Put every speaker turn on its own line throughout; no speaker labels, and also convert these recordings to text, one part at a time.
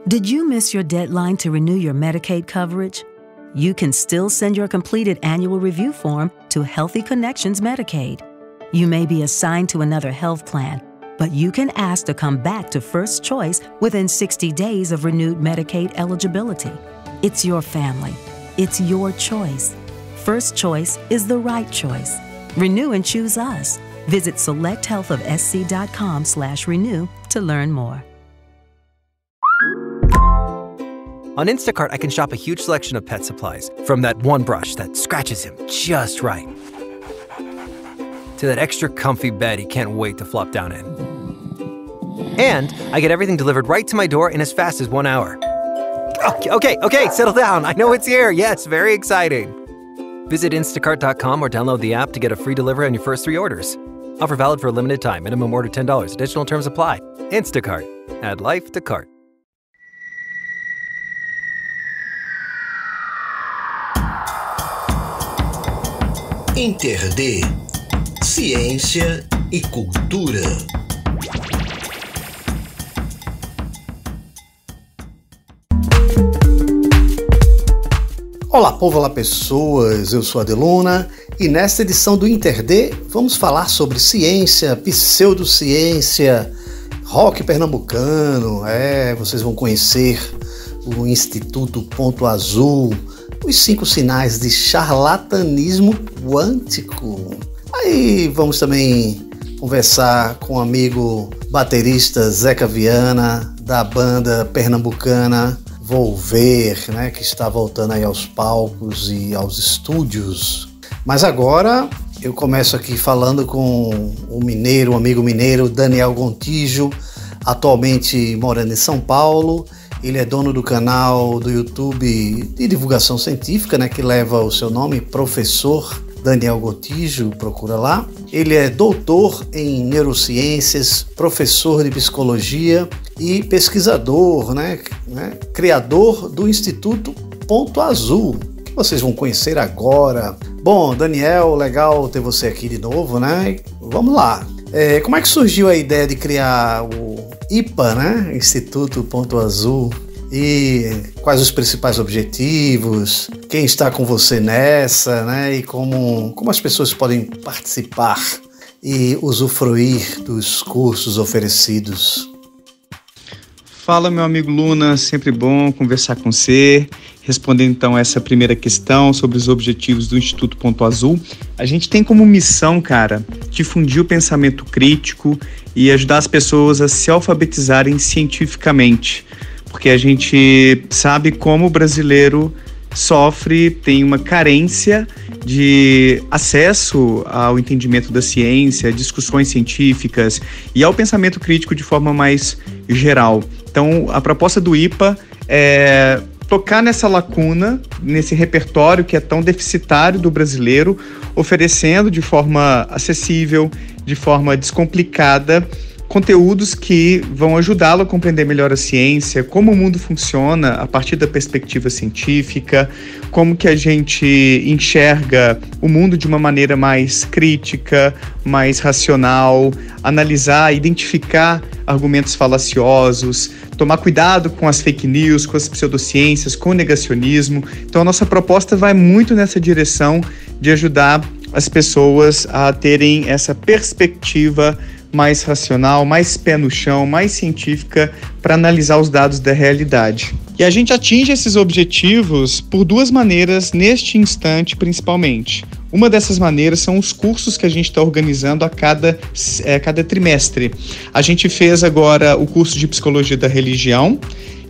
Did you miss your deadline to renew your Medicaid coverage? You can still send your completed annual review form to Healthy Connections Medicaid. You may be assigned to another health plan, but you can ask to come back to First Choice within 60 days of renewed Medicaid eligibility. It's your family. It's your choice. First Choice is the right choice. Renew and choose us. Visit selecthealthofsc.com/renew to learn more.
On Instacart, I can shop a huge selection of pet supplies, from that one brush that scratches him just right, to that extra comfy bed he can't wait to flop down in. And I get everything delivered right to my door in as fast as 1 hour. Okay, settle down. I know it's here. Yes, very exciting. Visit instacart.com or download the app to get a free delivery on your first 3 orders. Offer valid for a limited time. Minimum order $10. Additional terms apply. Instacart. Add life to cart.
InterD, Ciência e Cultura. Olá povo, olá pessoas, eu sou Adeluna e nesta edição do InterD vamos falar sobre ciência, pseudociência, rock pernambucano, vocês vão conhecer o Instituto Ponto Azul, os 5 sinais de charlatanismo quântico. Aí vamos também conversar com o amigo baterista Zeca Viana, da banda pernambucana Volver, que está voltando aí aos palcos e aos estúdios. Mas agora eu começo aqui falando com o amigo mineiro Daniel Gontijo, atualmente morando em São Paulo. Ele é dono do canal do YouTube de divulgação científica, que leva o seu nome, Professor Daniel Gontijo, procura lá. Ele é doutor em neurociências, professor de psicologia e pesquisador, criador do Instituto Ponto Azul, que vocês vão conhecer agora. Bom, Daniel, legal ter você aqui de novo, Vamos lá. Como é que surgiu a ideia de criar o IPA, Instituto Ponto Azul? E quais os principais objetivos? Quem está com você nessa, E como as pessoas podem participar e usufruir dos cursos oferecidos?
Fala, meu amigo Luna, sempre bom conversar com você. Respondendo então essa primeira questão sobre os objetivos do Instituto Ponto Azul, a gente tem como missão, difundir o pensamento crítico e ajudar as pessoas a se alfabetizarem cientificamente, porque a gente sabe como o brasileiro sofre, tem uma carência de acesso ao entendimento da ciência, discussões científicas e ao pensamento crítico de forma mais geral. Então, a proposta do IPA é tocar nessa lacuna, nesse repertório que é tão deficitário do brasileiro, oferecendo de forma acessível, de forma descomplicada, conteúdos que vão ajudá-lo a compreender melhor a ciência, como o mundo funciona a partir da perspectiva científica, como que a gente enxerga o mundo de uma maneira mais crítica, mais racional, analisar, identificar argumentos falaciosos, tomar cuidado com as fake news, com as pseudociências, com o negacionismo. Então a nossa proposta vai muito nessa direção de ajudar as pessoas a terem essa perspectiva mais racional, mais pé no chão, mais científica para analisar os dados da realidade. E a gente atinge esses objetivos por 2 maneiras neste instante, principalmente. Uma dessas maneiras são os cursos que a gente está organizando a cada trimestre. A gente fez agora o curso de Psicologia da Religião.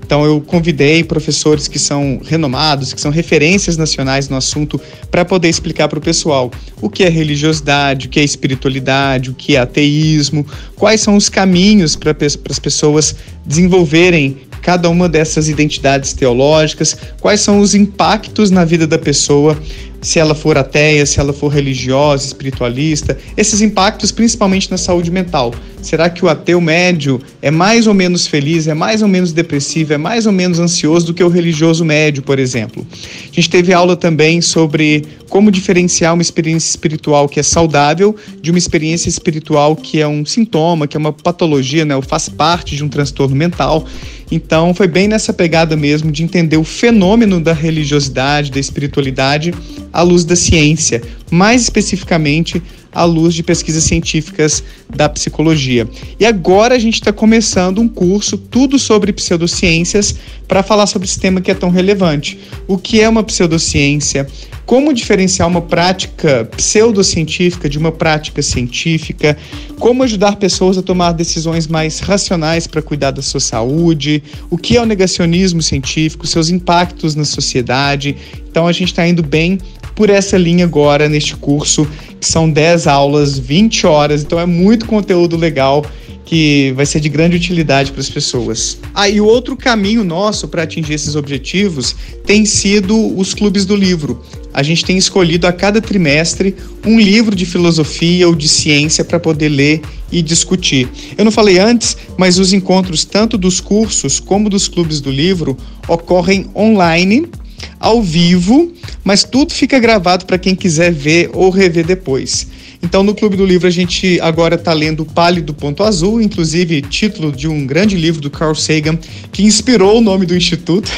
Então eu convidei professores que são renomados, que são referências nacionais no assunto, para poder explicar para o pessoal o que é religiosidade, o que é espiritualidade, o que é ateísmo, quais são os caminhos para as pessoas desenvolverem cada uma dessas identidades teológicas, quais são os impactos na vida da pessoa, se ela for ateia, se ela for religiosa, espiritualista, esses impactos principalmente na saúde mental. Será que o ateu médio é mais ou menos feliz, é mais ou menos depressivo, é mais ou menos ansioso do que o religioso médio, por exemplo? A gente teve aula também sobre como diferenciar uma experiência espiritual que é saudável de uma experiência espiritual que é um sintoma, que é uma patologia, né, ou faz parte de um transtorno mental. Então foi bem nessa pegada mesmo de entender o fenômeno da religiosidade, da espiritualidade à luz da ciência, mais especificamente à luz de pesquisas científicas da psicologia. E agora a gente está começando um curso tudo sobre pseudociências para falar sobre esse tema que é tão relevante. O que é uma pseudociência? Como diferenciar uma prática pseudocientífica de uma prática científica? Como ajudar pessoas a tomar decisões mais racionais para cuidar da sua saúde? O que é o negacionismo científico? Seus impactos na sociedade? Então a gente está indo bem por essa linha agora neste curso, que são 10 aulas, 20 horas, então é muito conteúdo legal que vai ser de grande utilidade para as pessoas. E o outro caminho nosso para atingir esses objetivos tem sido os clubes do livro. A gente tem escolhido a cada trimestre um livro de filosofia ou de ciência para poder ler e discutir. Eu não falei antes, mas os encontros tanto dos cursos como dos clubes do livro ocorrem online, ao vivo, mas tudo fica gravado para quem quiser ver ou rever depois. Então, no Clube do Livro, a gente agora está lendo O Pálido Ponto Azul, inclusive título de um grande livro do Carl Sagan, que inspirou o nome do Instituto.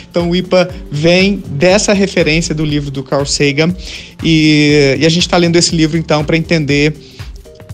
Então, o IPA vem dessa referência do livro do Carl Sagan, e a gente está lendo esse livro, então, para entender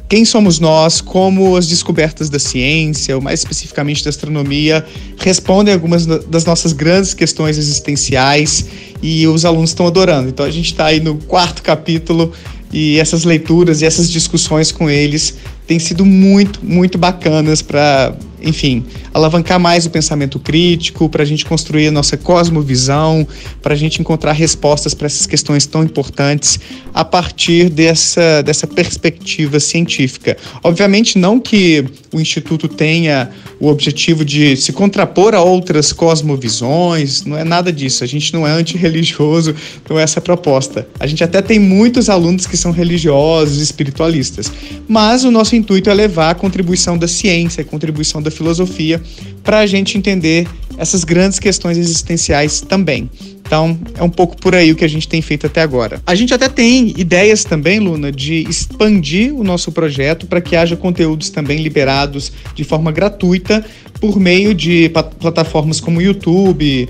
quem somos nós, como as descobertas da ciência, ou mais especificamente da astronomia, respondem algumas das nossas grandes questões existenciais, e os alunos estão adorando. Então a gente está aí no 4º capítulo, e essas leituras e essas discussões com eles têm sido muito, muito bacanas para, enfim, alavancar mais o pensamento crítico, para a gente construir a nossa cosmovisão, para a gente encontrar respostas para essas questões tão importantes a partir dessa perspectiva científica. Obviamente não que o Instituto tenha o objetivo de se contrapor a outras cosmovisões, não é nada disso, a gente não é antirreligioso, não é essa a proposta. A gente até tem muitos alunos que são religiosos, espiritualistas, mas o nosso intuito é levar a contribuição da ciência, a contribuição da filosofia, para a gente entender essas grandes questões existenciais também. Então, é um pouco por aí o que a gente tem feito até agora. A gente até tem ideias também, Luna, de expandir o nosso projeto para que haja conteúdos também liberados de forma gratuita por meio de plataformas como YouTube,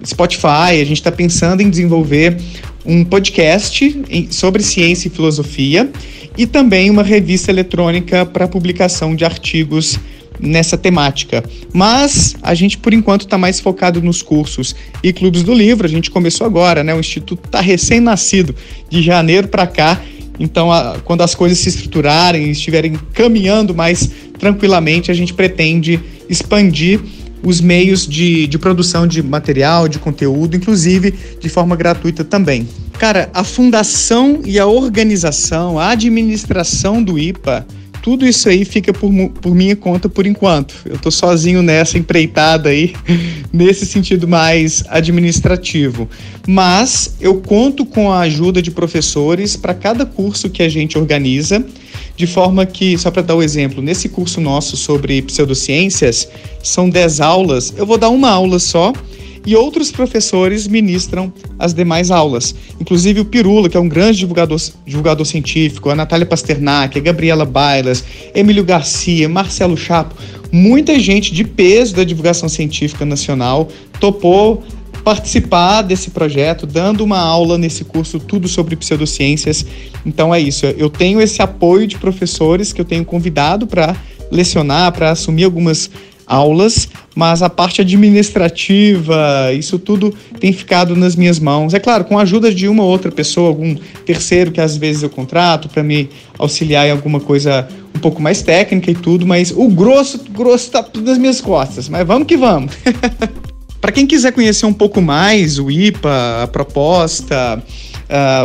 Spotify. A gente está pensando em desenvolver um podcast sobre ciência e filosofia e também uma revista eletrônica para publicação de artigos nessa temática. Mas a gente, por enquanto, está mais focado nos cursos e clubes do livro. A gente começou agora, né? O Instituto está recém-nascido, de janeiro para cá. Então, quando as coisas se estruturarem e estiverem caminhando mais tranquilamente, a gente pretende expandir os meios de produção de material, de conteúdo, inclusive de forma gratuita também. Cara, a fundação e a organização, a administração do IPA, tudo isso aí fica por minha conta por enquanto. Eu tô sozinho nessa empreitada aí, nesse sentido mais administrativo. Mas eu conto com a ajuda de professores para cada curso que a gente organiza, de forma que, só para dar o exemplo, nesse curso nosso sobre pseudociências, são 10 aulas, eu vou dar uma aula só, e outros professores ministram as demais aulas. Inclusive o Pirula, que é um grande divulgador científico, a Natália Pasternak, a Gabriela Bailas, Emílio Garcia, Marcelo Chapo, muita gente de peso da divulgação científica nacional topou participar desse projeto, dando uma aula nesse curso tudo sobre pseudociências. Então é isso, eu tenho esse apoio de professores que eu tenho convidado para lecionar, para assumir algumas aulas, mas a parte administrativa, isso tudo tem ficado nas minhas mãos. É claro, com a ajuda de uma ou outra pessoa, algum terceiro que às vezes eu contrato para me auxiliar em alguma coisa um pouco mais técnica e tudo, mas o grosso tá tudo nas minhas costas, mas vamos que vamos. Para quem quiser conhecer um pouco mais o IPA, a proposta,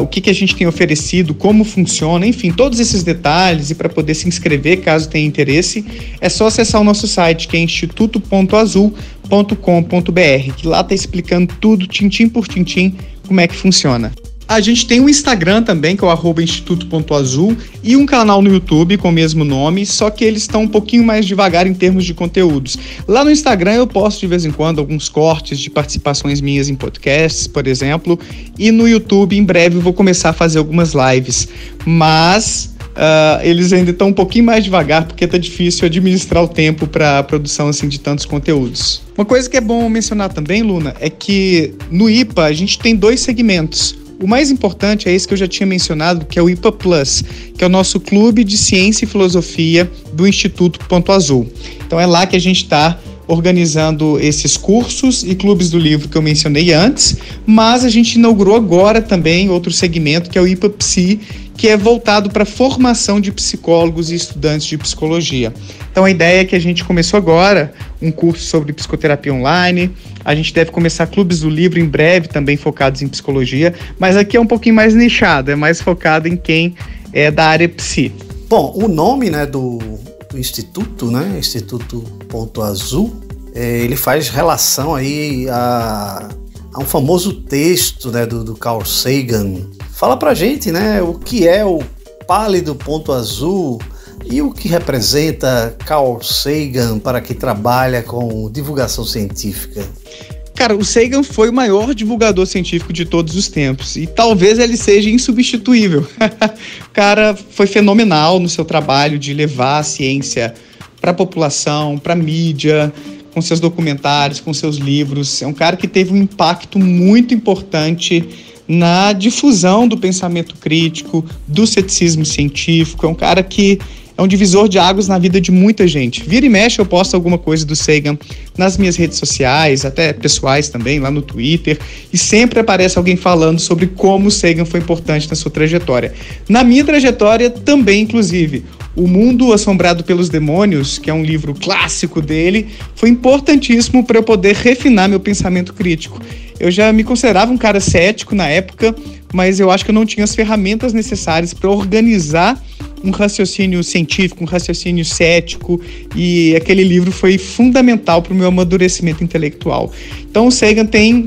o que a gente tem oferecido, como funciona, enfim, todos esses detalhes, e para poder se inscrever caso tenha interesse, é só acessar o nosso site, que é instituto.azul.com.br, que lá está explicando tudo, tintim por tintim, como é que funciona. A gente tem um Instagram também, que é o @instituto.azul, e um canal no YouTube com o mesmo nome, só que eles estão um pouquinho mais devagar em termos de conteúdos. Lá no Instagram eu posto de vez em quando alguns cortes de participações minhas em podcasts, por exemplo, e no YouTube em breve eu vou começar a fazer algumas lives, mas eles ainda estão um pouquinho mais devagar porque tá difícil administrar o tempo para a produção assim, de tantos conteúdos. Uma coisa que é bom mencionar também, Luna, é que no IPA a gente tem 2 segmentos. O mais importante é esse que eu já tinha mencionado, que é o IPA Plus, que é o nosso clube de ciência e filosofia do Instituto Ponto Azul. Então é lá que a gente está organizando esses cursos e clubes do livro que eu mencionei antes, mas a gente inaugurou agora também outro segmento, que é o IPA Psi, que é voltado para a formação de psicólogos e estudantes de psicologia. Então a ideia é que a gente começou agora um curso sobre psicoterapia online, a gente deve começar clubes do livro em breve também focados em psicologia, mas aqui é um pouquinho mais nichado, é mais focado em quem é da área psi.
Bom, o nome, né, do Instituto, né, Instituto Ponto Azul, ele faz relação aí a um famoso texto, né, do Carl Sagan. Fala pra gente, né, o que é o pálido ponto azul e o que representa Carl Sagan para quem trabalha com divulgação científica.
Cara, o Sagan foi o maior divulgador científico de todos os tempos e talvez ele seja insubstituível. O cara foi fenomenal no seu trabalho de levar a ciência para a população, para a mídia, com seus documentários, com seus livros. É um cara que teve um impacto muito importante na difusão do pensamento crítico, do ceticismo científico. É um cara que é um divisor de águas na vida de muita gente. Vira e mexe eu posto alguma coisa do Sagan nas minhas redes sociais, até pessoais também, lá no Twitter, e sempre aparece alguém falando sobre como o Sagan foi importante na sua trajetória. Na minha trajetória também, inclusive. O Mundo Assombrado pelos Demônios, que é um livro clássico dele, foi importantíssimo para eu poder refinar meu pensamento crítico. Eu já me considerava um cara cético na época, mas eu acho que eu não tinha as ferramentas necessárias para organizar um raciocínio científico, um raciocínio cético, e aquele livro foi fundamental para o meu amadurecimento intelectual. Então o Sagan tem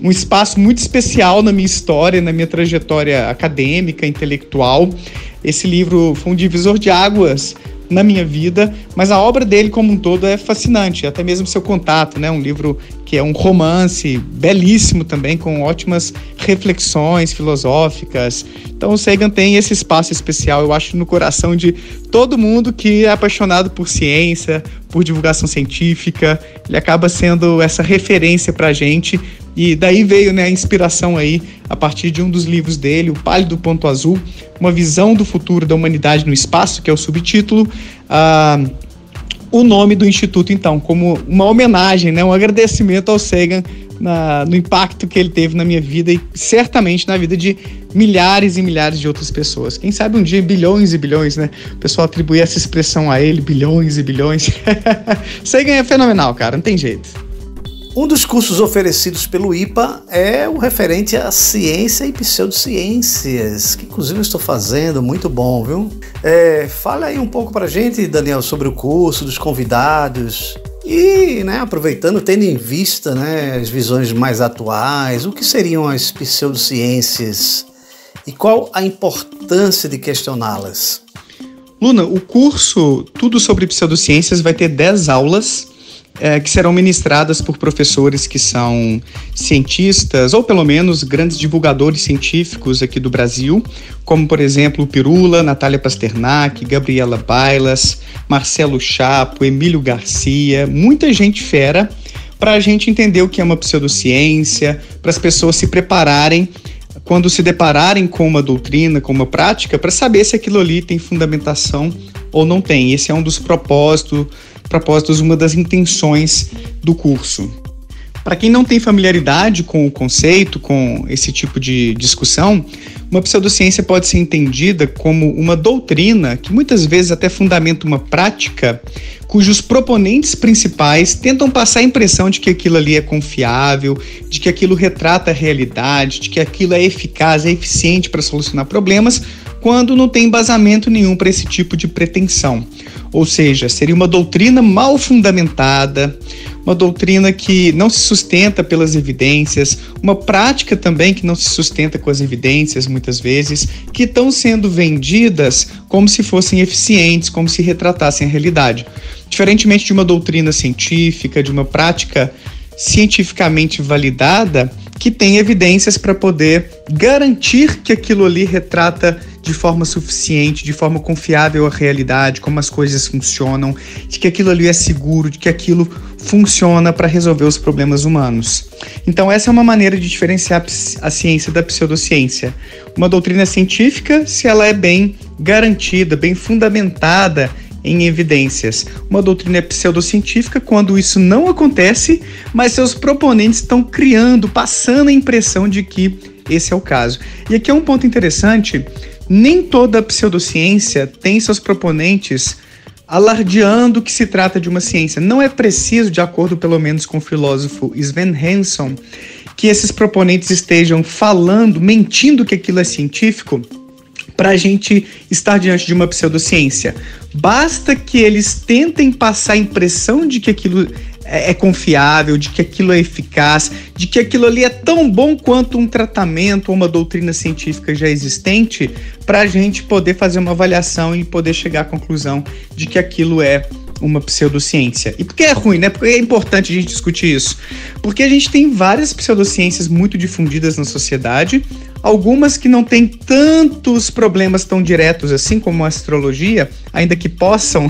um espaço muito especial na minha história, na minha trajetória acadêmica, intelectual. Esse livro foi um divisor de águas na minha vida, mas a obra dele como um todo é fascinante, até mesmo seu contato, né? Um livro que é um romance belíssimo também, com ótimas reflexões filosóficas. Então o Sagan tem esse espaço especial, eu acho, no coração de todo mundo que é apaixonado por ciência, por divulgação científica. Ele acaba sendo essa referência pra gente, e daí veio, né, a inspiração aí, a partir de um dos livros dele, O Pálido Ponto Azul, uma visão do futuro da humanidade no espaço, que é o subtítulo. O nome do Instituto, então, como uma homenagem, né, um agradecimento ao Sagan no impacto que ele teve na minha vida e certamente na vida de milhares e milhares de outras pessoas. Quem sabe um dia bilhões e bilhões, né? O pessoal atribuir essa expressão a ele, bilhões e bilhões. Sagan é fenomenal, cara, não tem jeito.
Um dos cursos oferecidos pelo IPA é o referente à ciência e pseudociências, que inclusive eu estou fazendo, muito bom, viu? Fala aí um pouco pra gente, Daniel, sobre o curso, dos convidados e, né, aproveitando, tendo em vista, né, as visões mais atuais, o que seriam as pseudociências e qual a importância de questioná-las?
Luna, o curso Tudo sobre Pseudociências vai ter 10 aulas, que serão ministradas por professores que são cientistas, ou pelo menos grandes divulgadores científicos aqui do Brasil, como, por exemplo, o Pirula, Natália Pasternak, Gabriela Bailas, Marcelo Chapo, Emílio Garcia, muita gente fera, para a gente entender o que é uma pseudociência, para as pessoas se prepararem quando se depararem com uma doutrina, com uma prática, para saber se aquilo ali tem fundamentação ou não tem. Esse é um dos propósitos, uma das intenções do curso. Para quem não tem familiaridade com o conceito, com esse tipo de discussão, uma pseudociência pode ser entendida como uma doutrina que muitas vezes até fundamenta uma prática cujos proponentes principais tentam passar a impressão de que aquilo ali é confiável, de que aquilo retrata a realidade, de que aquilo é eficaz, é eficiente para solucionar problemas, quando não tem embasamento nenhum para esse tipo de pretensão. Ou seja, seria uma doutrina mal fundamentada, uma doutrina que não se sustenta pelas evidências, uma prática também que não se sustenta com as evidências, muitas vezes, que estão sendo vendidas como se fossem eficientes, como se retratassem a realidade. Diferentemente de uma doutrina científica, de uma prática cientificamente validada, que tem evidências para poder garantir que aquilo ali retrata de forma suficiente, de forma confiável a realidade, como as coisas funcionam, de que aquilo ali é seguro, de que aquilo funciona para resolver os problemas humanos. Então essa é uma maneira de diferenciar a ciência da pseudociência. Uma doutrina científica, se ela é bem garantida, bem fundamentada em evidências. Uma doutrina pseudocientífica quando isso não acontece, mas seus proponentes estão criando, passando a impressão de que esse é o caso. E aqui é um ponto interessante, nem toda pseudociência tem seus proponentes alardeando que se trata de uma ciência. Não é preciso, de acordo pelo menos com o filósofo Sven Hansen, que esses proponentes estejam falando, mentindo que aquilo é científico, para a gente estar diante de uma pseudociência. Basta que eles tentem passar a impressão de que aquilo é confiável, de que aquilo é eficaz, de que aquilo ali é tão bom quanto um tratamento ou uma doutrina científica já existente, para a gente poder fazer uma avaliação e poder chegar à conclusão de que aquilo é uma pseudociência. E por que é ruim, né? Porque é importante a gente discutir isso. Porque a gente tem várias pseudociências muito difundidas na sociedade, algumas que não têm tantos problemas tão diretos assim como a astrologia, ainda que possam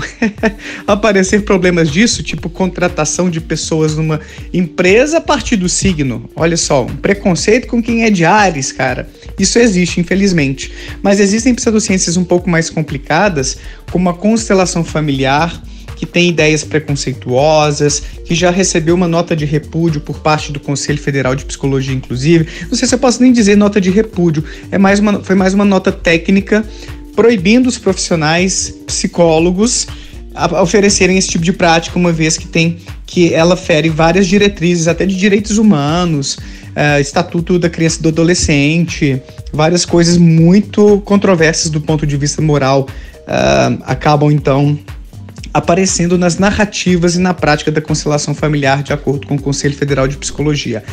aparecer problemas disso, tipo contratação de pessoas numa empresa a partir do signo. Olha só, um preconceito com quem é de Áries, cara. Isso existe, infelizmente. Mas existem pseudociências um pouco mais complicadas, como a constelação familiar, que tem ideias preconceituosas, que já recebeu uma nota de repúdio por parte do Conselho Federal de Psicologia, inclusive. Não sei se eu posso nem dizer nota de repúdio, foi mais uma nota técnica proibindo os profissionais psicólogos a oferecerem esse tipo de prática, uma vez que ela fere várias diretrizes, até de direitos humanos, Estatuto da Criança e do Adolescente, várias coisas muito controversas do ponto de vista moral, acabam então aparecendo nas narrativas e na prática da constelação familiar, de acordo com o Conselho Federal de Psicologia.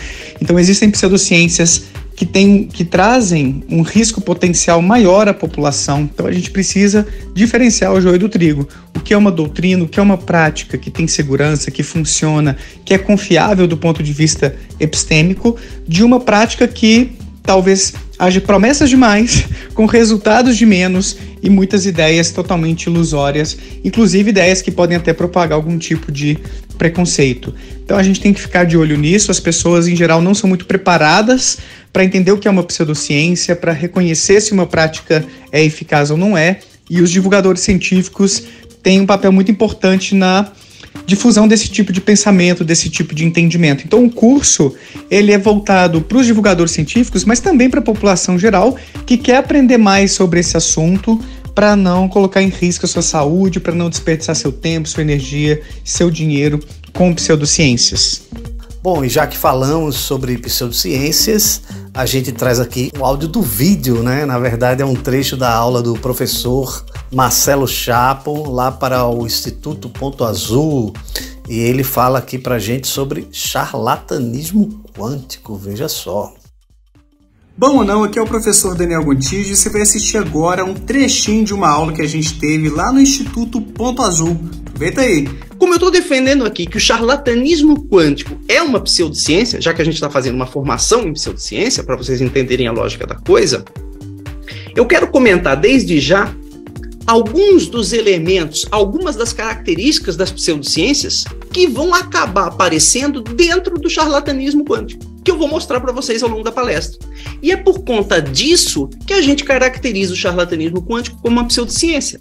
Então existem pseudociências que trazem um risco potencial maior à população. Então a gente precisa diferenciar o joio do trigo. O que é uma doutrina, o que é uma prática que tem segurança, que funciona, que é confiável do ponto de vista epistêmico, de uma prática que talvez haja promessas demais, com resultados de menos e muitas ideias totalmente ilusórias, inclusive ideias que podem até propagar algum tipo de preconceito. Então a gente tem que ficar de olho nisso. As pessoas em geral não são muito preparadas para entender o que é uma pseudociência, para reconhecer se uma prática é eficaz ou não é, e os divulgadores científicos têm um papel muito importante na difusão desse tipo de pensamento, desse tipo de entendimento. Então o curso ele é voltado para os divulgadores científicos, mas também para a população geral que quer aprender mais sobre esse assunto, para não colocar em risco a sua saúde, para não desperdiçar seu tempo, sua energia, seu dinheiro com pseudociências.
Bom, e já que falamos sobre pseudociências, a gente traz aqui um áudio do vídeo, né? Na verdade é um trecho da aula do professor Marcelo Chapo, lá para o Instituto Ponto Azul, e ele fala aqui pra gente sobre charlatanismo quântico, veja só.
Bom ou não, aqui é o professor Daniel Gontijo e você vai assistir agora um trechinho de uma aula que a gente teve lá no Instituto Ponto Azul. Aproveita aí.
Como eu estou defendendo aqui que o charlatanismo quântico é uma pseudociência, já que a gente está fazendo uma formação em pseudociência, para vocês entenderem a lógica da coisa, eu quero comentar desde já alguns dos elementos, algumas das características das pseudociências que vão acabar aparecendo dentro do charlatanismo quântico, que eu vou mostrar para vocês ao longo da palestra. E é por conta disso que a gente caracteriza o charlatanismo quântico como uma pseudociência.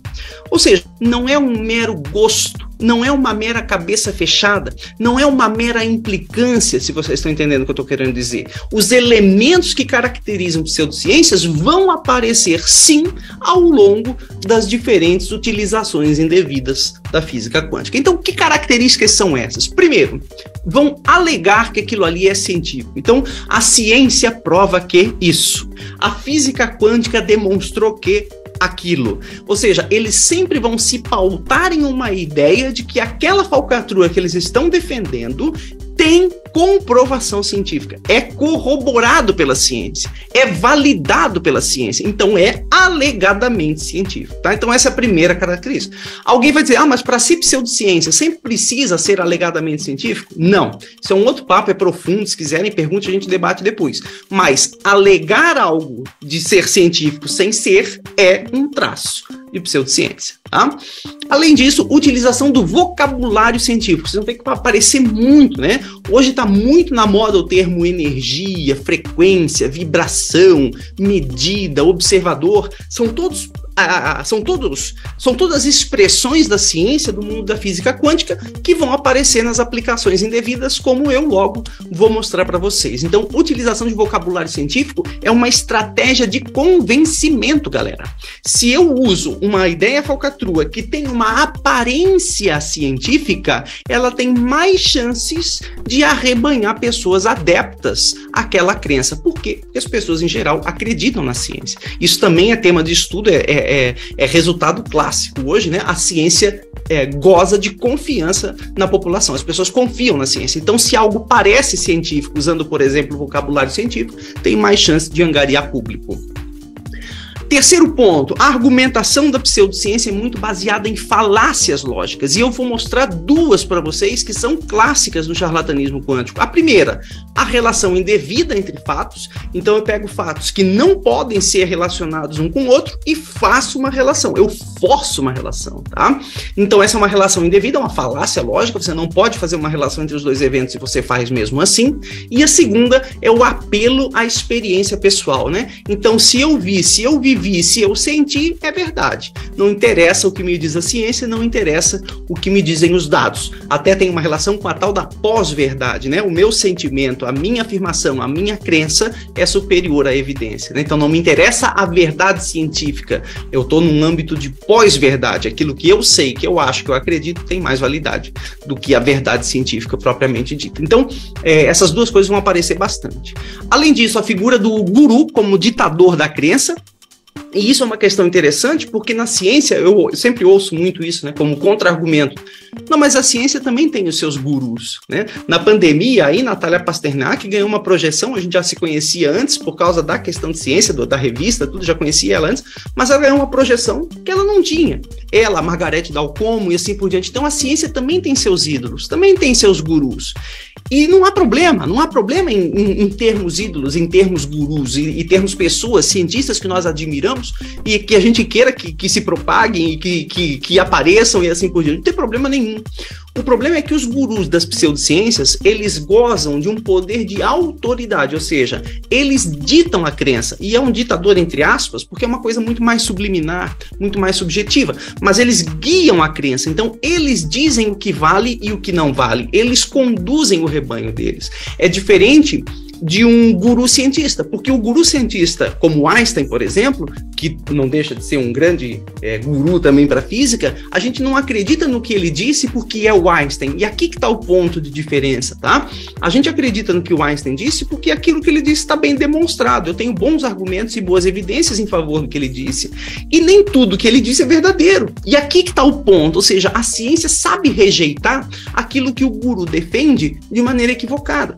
Ou seja, não é um mero gosto, não é uma mera cabeça fechada, não é uma mera implicância, se vocês estão entendendo o que eu estou querendo dizer. Os elementos que caracterizam pseudociências vão aparecer, sim, ao longo das diferentes utilizações indevidas da física quântica. Então, que características são essas? Primeiro, vão alegar que aquilo ali é científico. Então, a ciência prova que isso. A física quântica demonstrou que aquilo. Ou seja, eles sempre vão se pautar em uma ideia de que aquela falcatrua que eles estão defendendo tem comprovação científica, é corroborado pela ciência, é validado pela ciência, então é alegadamente científico, tá? Então essa é a primeira característica. Alguém vai dizer, mas para ser pseudociência sempre precisa ser alegadamente científico? Não, isso é um outro papo, é profundo, se quiserem pergunte, a gente debate depois, mas alegar algo de ser científico sem ser é um traço de pseudociência, tá? Além disso, utilização do vocabulário científico. Vocês vão ter que aparecer muito, né? Hoje está muito na moda o termo energia, frequência, vibração, medida, observador. São todas expressões da ciência do mundo da física quântica que vão aparecer nas aplicações indevidas, como eu logo vou mostrar para vocês. Então, utilização de vocabulário científico é uma estratégia de convencimento, galera. Se eu uso uma ideia falcatrua que tem uma aparência científica, ela tem mais chances de arrebanhar pessoas adeptas àquela crença. Por quê? Porque as pessoas, em geral, acreditam na ciência. Isso também é tema de estudo, é resultado clássico. Hoje, né, a ciência goza de confiança na população. As pessoas confiam na ciência. Então, se algo parece científico, usando, por exemplo, o vocabulário científico, tem mais chance de angariar público. Terceiro ponto, a argumentação da pseudociência é muito baseada em falácias lógicas, e eu vou mostrar duas para vocês que são clássicas no charlatanismo quântico. A primeira, a relação indevida entre fatos. Então eu pego fatos que não podem ser relacionados um com o outro e faço uma relação, eu forço uma relação, tá? Então essa é uma relação indevida, uma falácia lógica, você não pode fazer uma relação entre os dois eventos e você faz mesmo assim. E a segunda é o apelo à experiência pessoal, né? Então se eu vi, se eu vivi, se eu senti, é verdade. Não interessa o que me diz a ciência, não interessa o que me dizem os dados. Até tem uma relação com a tal da pós-verdade, né? O meu sentimento, a minha afirmação, a minha crença é superior à evidência, né? Então não me interessa a verdade científica. Eu estou num âmbito de pós-verdade. Aquilo que eu sei, que eu acho, que eu acredito, tem mais validade do que a verdade científica propriamente dita. Então, essas duas coisas vão aparecer bastante. Além disso, a figura do guru como ditador da crença. E isso é uma questão interessante, porque na ciência, eu sempre ouço muito isso, né, como contra-argumento. Não, mas a ciência também tem os seus gurus, né? Na pandemia, aí, Natália Pasternak ganhou uma projeção, a gente já se conhecia antes, por causa da questão de ciência, da revista, tudo, já conhecia ela antes, mas ela ganhou uma projeção que ela não tinha. Ela, a Margarete Dalcomo e assim por diante. Então a ciência também tem seus ídolos, também tem seus gurus. E não há problema em termos ídolos, em termos gurus, e termos pessoas, cientistas que nós admiramos e que a gente queira que se propaguem e que apareçam e assim por diante. Não tem problema nenhum. O problema é que os gurus das pseudociências, eles gozam de um poder de autoridade, ou seja, eles ditam a crença, e é um ditador entre aspas, porque é uma coisa muito mais subliminar, muito mais subjetiva, mas eles guiam a crença, então eles dizem o que vale e o que não vale, eles conduzem o rebanho deles. É diferente de um guru cientista, porque o guru cientista, como Einstein, por exemplo, que não deixa de ser um grande guru também para a física, a gente não acredita no que ele disse porque é o Einstein, e aqui que está o ponto de diferença, tá? A gente acredita no que o Einstein disse porque aquilo que ele disse está bem demonstrado, eu tenho bons argumentos e boas evidências em favor do que ele disse, e nem tudo que ele disse é verdadeiro, e aqui que está o ponto, ou seja, a ciência sabe rejeitar aquilo que o guru defende de maneira equivocada.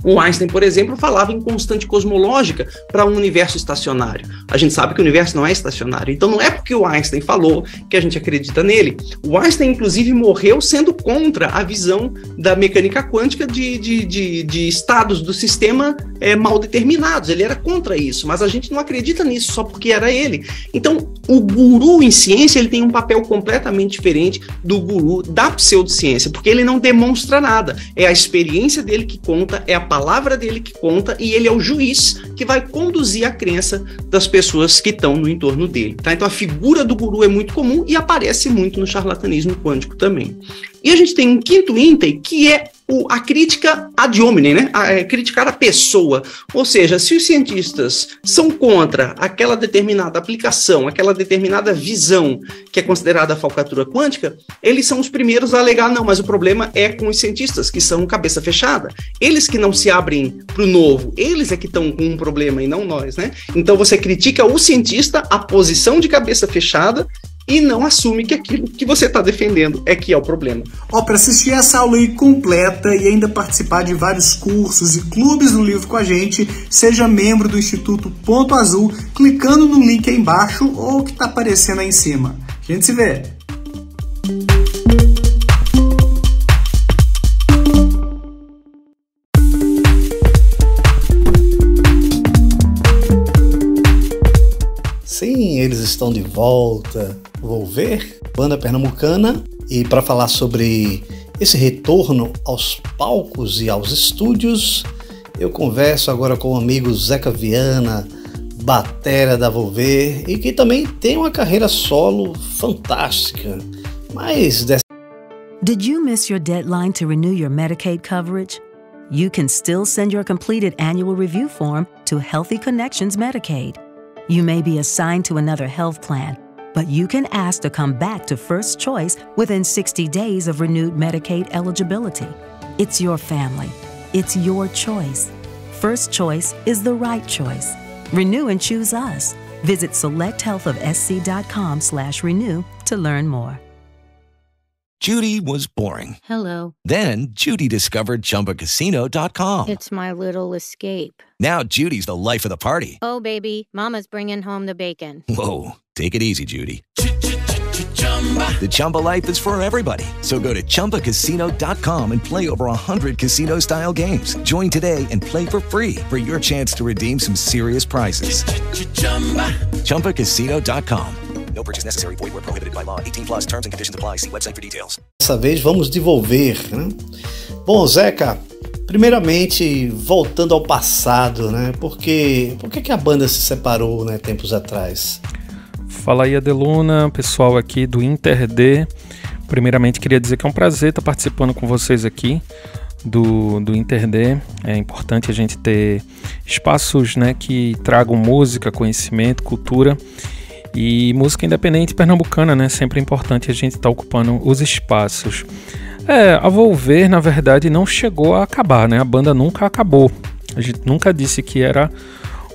O Einstein, por exemplo, falava em constante cosmológica para um universo estacionário. A gente sabe que o universo não é estacionário, então não é porque o Einstein falou que a gente acredita nele. O Einstein, inclusive, morreu sendo contra a visão da mecânica quântica de estados do sistema mal determinados. Ele era contra isso, mas a gente não acredita nisso só porque era ele. Então, o guru em ciência ele tem um papel completamente diferente do guru da pseudociência, porque ele não demonstra nada. É a experiência dele que conta, é a palavra dele que conta, e ele é o juiz que vai conduzir a crença das pessoas que estão no entorno dele, tá? Então a figura do guru é muito comum e aparece muito no charlatanismo quântico também. E a gente tem um quinto item, que é a crítica ad hominem, né? Criticar a pessoa. Ou seja, se os cientistas são contra aquela determinada aplicação, aquela determinada visão que é considerada a falcatrua quântica, eles são os primeiros a alegar, não, mas o problema é com os cientistas, que são cabeça fechada. Eles que não se abrem para o novo, eles é que estão com um problema e não nós, né? Então você critica o cientista, a posição de cabeça fechada, e não assume que aquilo que você está defendendo é que é o problema.
Para assistir essa aula aí completa e ainda participar de vários cursos e clubes do livro com a gente, seja membro do Instituto Ponto Azul, clicando no link aí embaixo ou que está aparecendo aí em cima. A gente se vê!
Sim, eles estão de volta. Vou ver, banda pernambucana, e para falar sobre esse retorno aos palcos e aos estúdios, eu converso agora com o amigo Zeca Viana, batera da Volver, e que também tem uma carreira solo fantástica. Mas
Did you miss your deadline to renew your Medicaid coverage? You can still send your completed annual review form to Healthy Connections Medicaid. You may be assigned to another health plan, but you can ask to come back to First Choice within 60 days of renewed Medicaid eligibility. It's your family. It's your choice. First Choice is the right choice. Renew and choose us. Visit selecthealthofsc.com/renew to learn more.
Judy was boring.
Hello.
Then Judy discovered ChumbaCasino.com.
It's my little escape.
Now Judy's the life of the party.
Oh, baby, mama's bringing home the bacon.
Whoa, take it easy, Judy. The Chumba life is for everybody. So go to ChumbaCasino.com and play over 100 casino-style games. Join today and play for free for your chance to redeem some serious prizes. ChumbaCasino.com. No purchase necessary. Void where prohibited by law. 18 plus terms and conditions apply. See website for details.
Dessa vez vamos devolver, né? Bom, Zeca, primeiramente voltando ao passado, né? Por que a banda se separou, né, tempos atrás?
Fala aí, Adeluna, pessoal aqui do InterD. Primeiramente queria dizer que é um prazer estar participando com vocês aqui do InterD. É importante a gente ter espaços, né, que tragam música, conhecimento, cultura. E música independente pernambucana, né? Sempre é importante a gente estar ocupando os espaços. A Volver, na verdade, não chegou a acabar, né? A banda nunca acabou. A gente nunca disse que era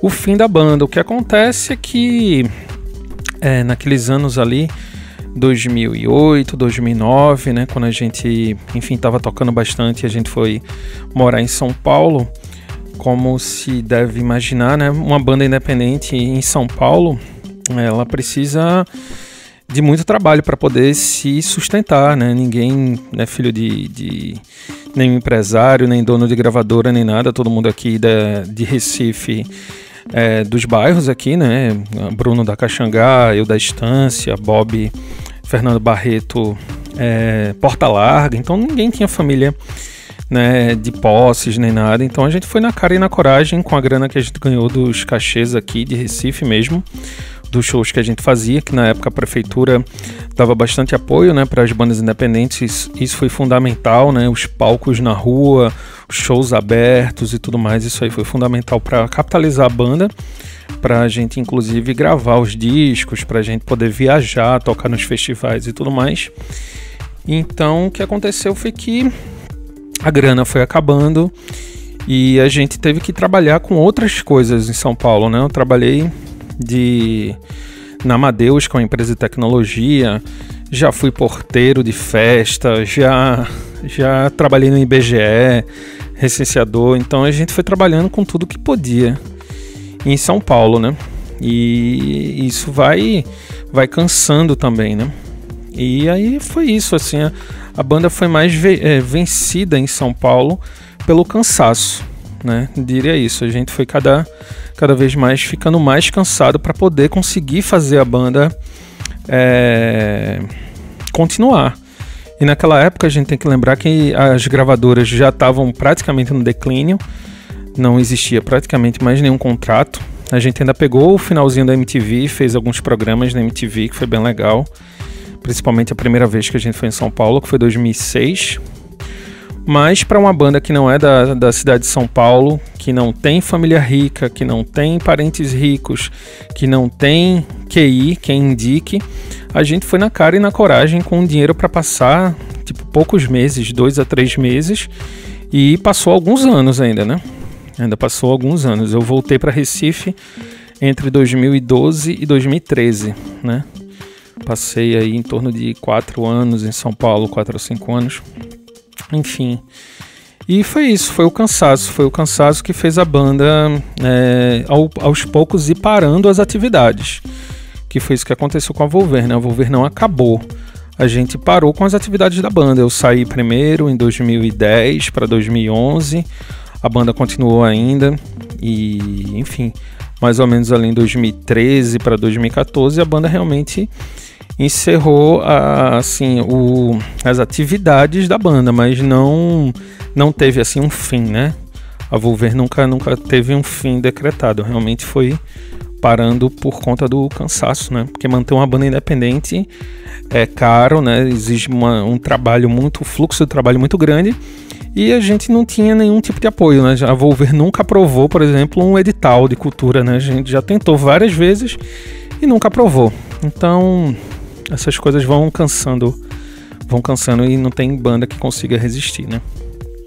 o fim da banda. O que acontece é que naqueles anos ali, 2008, 2009, né? Quando a gente, enfim, estava tocando bastante, a gente foi morar em São Paulo. Como se deve imaginar, né? Uma banda independente em São Paulo, ela precisa de muito trabalho para poder se sustentar, né? Ninguém é filho de nenhum empresário, nem dono de gravadora, nem nada. Todo mundo aqui de Recife, dos bairros aqui, né? Bruno da Caxangá, eu da Estância, Bob, Fernando Barreto, Porta Larga. Então ninguém tinha família, né, de posses nem nada. Então a gente foi na cara e na coragem com a grana que a gente ganhou dos cachês aqui de Recife mesmo, dos shows que a gente fazia, que na época a prefeitura dava bastante apoio, né, para as bandas independentes. Isso foi fundamental, né, os palcos na rua, os shows abertos e tudo mais. Isso aí foi fundamental para capitalizar a banda, para a gente inclusive gravar os discos, para a gente poder viajar, tocar nos festivais e tudo mais. Então o que aconteceu foi que a grana foi acabando e a gente teve que trabalhar com outras coisas em São Paulo, né? Eu trabalhei na Amadeus, que é uma empresa de tecnologia, já fui porteiro de festa, já trabalhei no IBGE, recenseador. Então a gente foi trabalhando com tudo que podia em São Paulo, né? E isso vai cansando também, né? E aí foi isso, assim, a banda foi mais vencida em São Paulo pelo cansaço, né? Diria isso, a gente foi cada vez mais ficando mais cansado para poder conseguir fazer a banda continuar. E naquela época a gente tem que lembrar que as gravadoras já estavam praticamente no declínio, não existia praticamente mais nenhum contrato. A gente ainda pegou o finalzinho da MTV, fez alguns programas na MTV, que foi bem legal, principalmente a primeira vez que a gente foi em São Paulo, que foi 2006. Mas para uma banda que não é da cidade de São Paulo, que não tem família rica, que não tem parentes ricos, que não tem QI, quem indique, a gente foi na cara e na coragem com dinheiro para passar, tipo, poucos meses, 2 a 3 meses, e passou alguns anos ainda, né? Ainda passou alguns anos. Eu voltei para Recife entre 2012 e 2013, né? Passei aí em torno de 4 anos em São Paulo, 4 ou 5 anos. Enfim, e foi isso, foi o cansaço que fez a banda aos poucos ir parando as atividades, que foi isso que aconteceu com a Volver, né? A Volver não acabou, a gente parou com as atividades da banda. Eu saí primeiro em 2010 para 2011, a banda continuou ainda e, enfim, mais ou menos ali em 2013 para 2014 a banda realmente encerrou as atividades da banda, mas não teve assim um fim, né? A Volver nunca teve um fim decretado, realmente foi parando por conta do cansaço, né? Porque manter uma banda independente é caro, né? Exige um fluxo de trabalho muito grande, e a gente não tinha nenhum tipo de apoio, né? A Volver nunca aprovou, por exemplo, um edital de cultura, né? A gente já tentou várias vezes e nunca aprovou. Então essas coisas vão cansando e não tem banda que consiga resistir, né?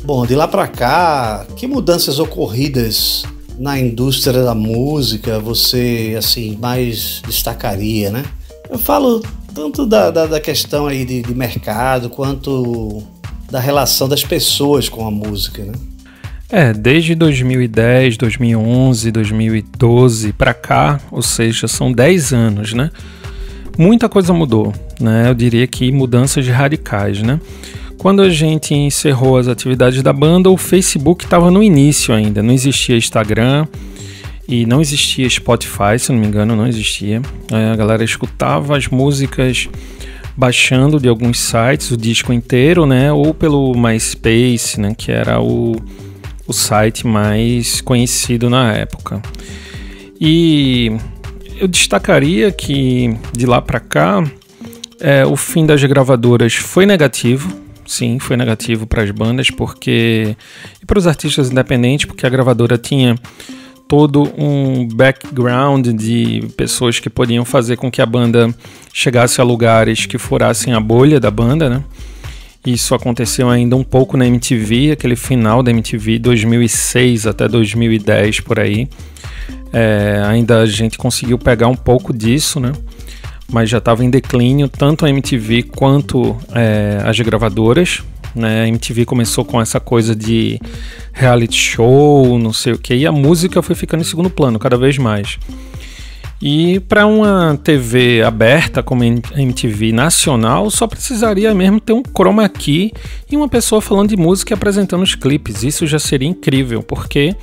Bom, de lá pra cá, que mudanças ocorridas na indústria da música você, assim, mais destacaria, né? Eu falo tanto da questão aí de mercado, quanto da relação das pessoas com a música, né?
Desde 2010, 2011, 2012 pra cá, ou seja, são 10 anos, né? Muita coisa mudou, né? Eu diria que mudanças radicais, né? Quando a gente encerrou as atividades da banda, o Facebook estava no início ainda, não existia Instagram e não existia Spotify, se não me engano, não existia. A galera escutava as músicas baixando de alguns sites, o disco inteiro, né? Ou pelo MySpace, né? Que era o site mais conhecido na época. E eu destacaria que de lá para cá o fim das gravadoras foi negativo. Sim, foi negativo para as bandas e para os artistas independentes, porque a gravadora tinha todo um background de pessoas que podiam fazer com que a banda chegasse a lugares que furassem a bolha da banda, né? Isso aconteceu ainda um pouco na MTV, aquele final da MTV 2006 até 2010 por aí. Ainda a gente conseguiu pegar um pouco disso, né? Mas já estava em declínio tanto a MTV quanto as gravadoras, né? A MTV começou com essa coisa de reality show, não sei o que, e a música foi ficando em segundo plano cada vez mais. E para uma TV aberta como a MTV nacional, só precisaria mesmo ter um chroma key e uma pessoa falando de música e apresentando os clipes. Isso já seria incrível, porque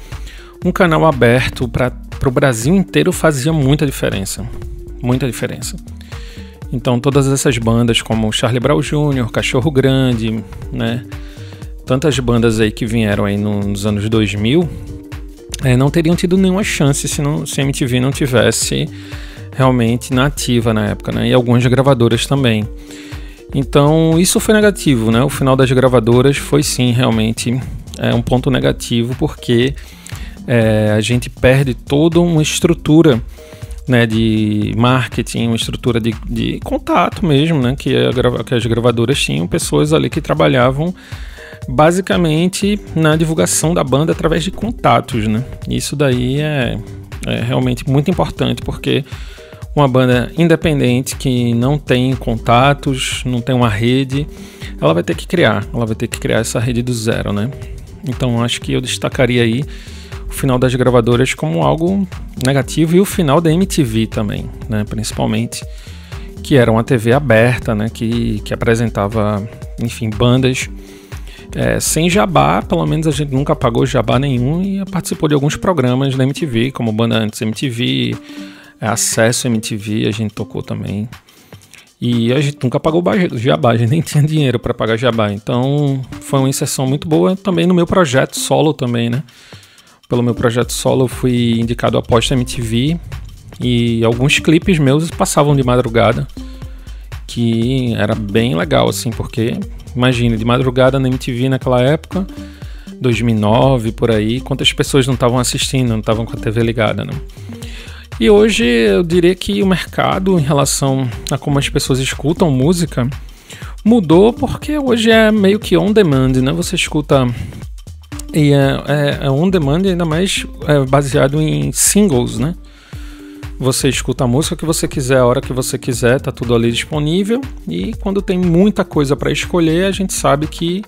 um canal aberto para o Brasil inteiro fazia muita diferença. Muita diferença. Então todas essas bandas como Charlie Brown Jr., Cachorro Grande, né? Tantas bandas aí que vieram aí nos anos 2000 não teriam tido nenhuma chance se a MTV não tivesse realmente na ativa na época, né? E algumas gravadoras também. Então isso foi negativo, né? O final das gravadoras foi sim realmente um ponto negativo, porque a gente perde toda uma estrutura, né, de marketing, uma estrutura de contato mesmo, né, que as gravadoras tinham pessoas ali que trabalhavam basicamente na divulgação da banda através de contatos, né? Isso daí é realmente muito importante, porque uma banda independente que não tem contatos, não tem uma rede, ela vai ter que criar essa rede do zero, né? Então acho que eu destacaria aí o final das gravadoras como algo negativo, e o final da MTV também, né, principalmente, que era uma TV aberta, né, que apresentava, enfim, bandas sem jabá. Pelo menos a gente nunca pagou jabá nenhum e participou de alguns programas da MTV, como Banda Antes MTV, Acesso MTV, a gente tocou também. E a gente nunca pagou jabá, a gente nem tinha dinheiro para pagar jabá. Então foi uma inserção muito boa também no meu projeto solo também, né? Pelo meu projeto solo eu fui indicado a Aposta MTV, e alguns clipes meus passavam de madrugada, que era bem legal, assim, porque, imagina, de madrugada na MTV naquela época, 2009, por aí, quantas pessoas não estavam assistindo, não estavam com a TV ligada, né? E hoje eu diria que o mercado, em relação a como as pessoas escutam música, mudou, porque hoje é meio que on demand, né? Você escuta... E é on demand, ainda mais baseado em singles, né? Você escuta a música que você quiser, a hora que você quiser, tá tudo ali disponível. E quando tem muita coisa para escolher, a gente sabe que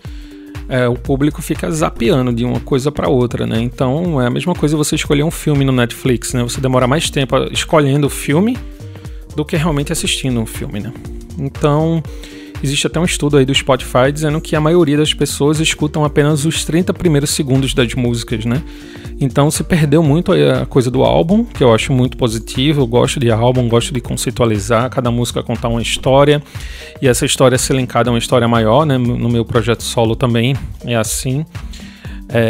o público fica zapeando de uma coisa para outra, né? Então é a mesma coisa você escolher um filme no Netflix, né? Você demora mais tempo escolhendo o filme do que realmente assistindo um filme, né? Então existe até um estudo aí do Spotify dizendo que a maioria das pessoas escutam apenas os 30 primeiros segundos das músicas, né? Então se perdeu muito a coisa do álbum, que eu acho muito positivo. Eu gosto de álbum, gosto de conceitualizar, cada música contar uma história, e essa história ser linkada a uma história maior, né? No meu projeto solo também é assim.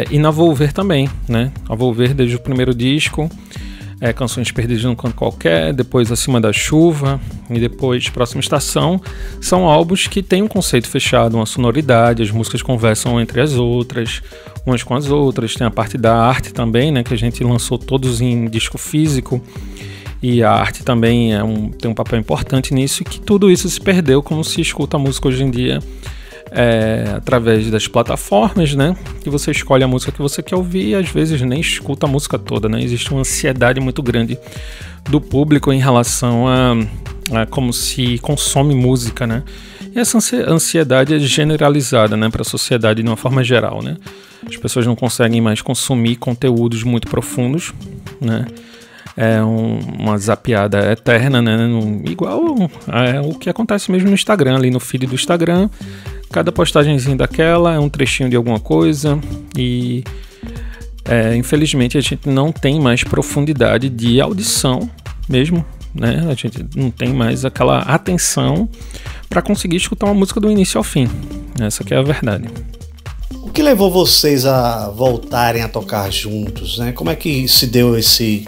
E na Volver também, né? A Volver, desde o primeiro disco, Canções Perdidas num Canto Qualquer, depois Acima da Chuva e depois Próxima Estação, são álbuns que têm um conceito fechado, uma sonoridade, as músicas conversam entre as outras, umas com as outras, tem a parte da arte também, né, que a gente lançou todos em disco físico, e a arte também tem um papel importante nisso, e que tudo isso se perdeu, como se escuta a música hoje em dia através das plataformas, né? Que você escolhe a música que você quer ouvir e às vezes nem escuta a música toda, né? Existe uma ansiedade muito grande do público em relação a como se consome música, né? E essa ansiedade é generalizada, né, para a sociedade de uma forma geral, né? As pessoas não conseguem mais consumir conteúdos muito profundos, né? É uma zapeada eterna, né? Igual o que acontece mesmo no Instagram, ali no feed do Instagram. Cada postagemzinha daquela é um trechinho de alguma coisa e infelizmente a gente não tem mais profundidade de audição mesmo, né? A gente não tem mais aquela atenção para conseguir escutar uma música do início ao fim. Essa que é a verdade.
O que levou vocês a voltarem a tocar juntos, né? Como é que se deu esse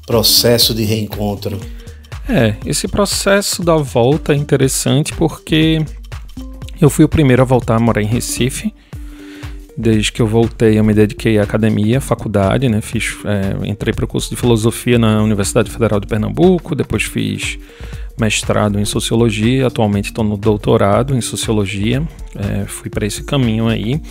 processo de reencontro?
Esse processo da volta é interessante porque eu fui o primeiro a voltar a morar em Recife. Desde que eu voltei, eu me dediquei à academia, à faculdade, né? Entrei para o curso de filosofia na Universidade Federal de Pernambuco, depois fiz mestrado em sociologia, atualmente estou no doutorado em sociologia, fui para esse caminho aí.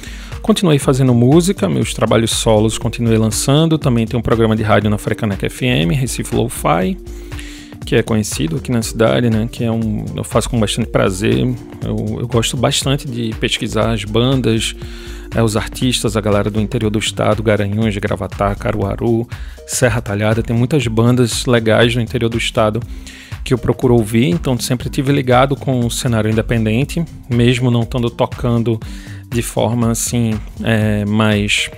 Continuei fazendo música, meus trabalhos solos continuei lançando, também tem um programa de rádio na Frecaneca FM, Recife Lo-Fi, que é conhecido aqui na cidade, né? Que eu faço com bastante prazer. Eu gosto bastante de pesquisar as bandas, os artistas, a galera do interior do estado, Garanhuns, Gravatá, Caruaru, Serra Talhada. Tem muitas bandas legais no interior do estado que eu procuro ouvir, então sempre tive ligado com o cenário independente, mesmo não estando tocando de forma assim, mais...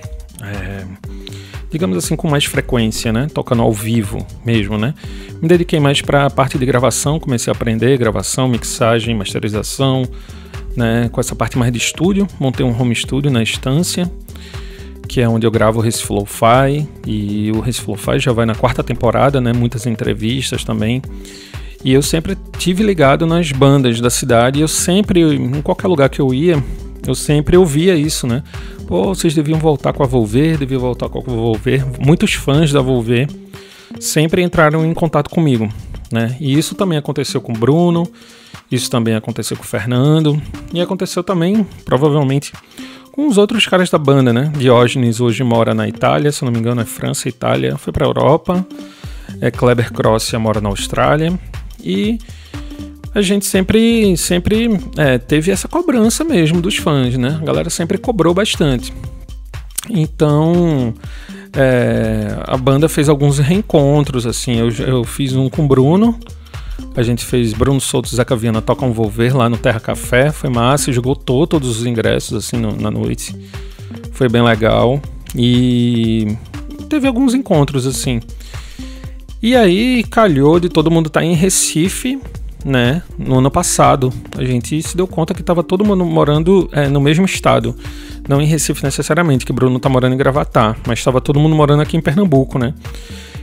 digamos assim, com mais frequência, né? Tocando ao vivo mesmo, né? Me dediquei mais para a parte de gravação, comecei a aprender gravação, mixagem, masterização, né? Com essa parte mais de estúdio, montei um home studio na Estância, que é onde eu gravo o Recife Lo-Fi, e o Recife Lo-Fi já vai na 4ª temporada, né? Muitas entrevistas também. E eu sempre tive ligado nas bandas da cidade, e eu sempre, em qualquer lugar que eu ia, eu sempre ouvia isso, né? Pô, vocês deviam voltar com a Volver, Muitos fãs da Volver sempre entraram em contato comigo, né? E isso também aconteceu com o Bruno, isso também aconteceu com o Fernando, e aconteceu também, provavelmente, com os outros caras da banda, né? Diógenes hoje mora na Itália, se não me engano é França, Itália, foi pra Europa. Kleber Crossia mora na Austrália, e a gente sempre teve essa cobrança mesmo dos fãs, né? A galera sempre cobrou bastante. Então, a banda fez alguns reencontros, assim. Eu fiz um com o Bruno. A gente fez Bruno Souto e Zeca Viana tocam Volver lá no Terra Café. Foi massa, esgotou todos os ingressos assim na noite. Foi bem legal. E teve alguns encontros, assim. E aí calhou de todo mundo estar em Recife, né? No ano passado a gente se deu conta que estava todo mundo morando no mesmo estado, não em Recife necessariamente, que Bruno tá morando em Gravatá, mas estava todo mundo morando aqui em Pernambuco, né?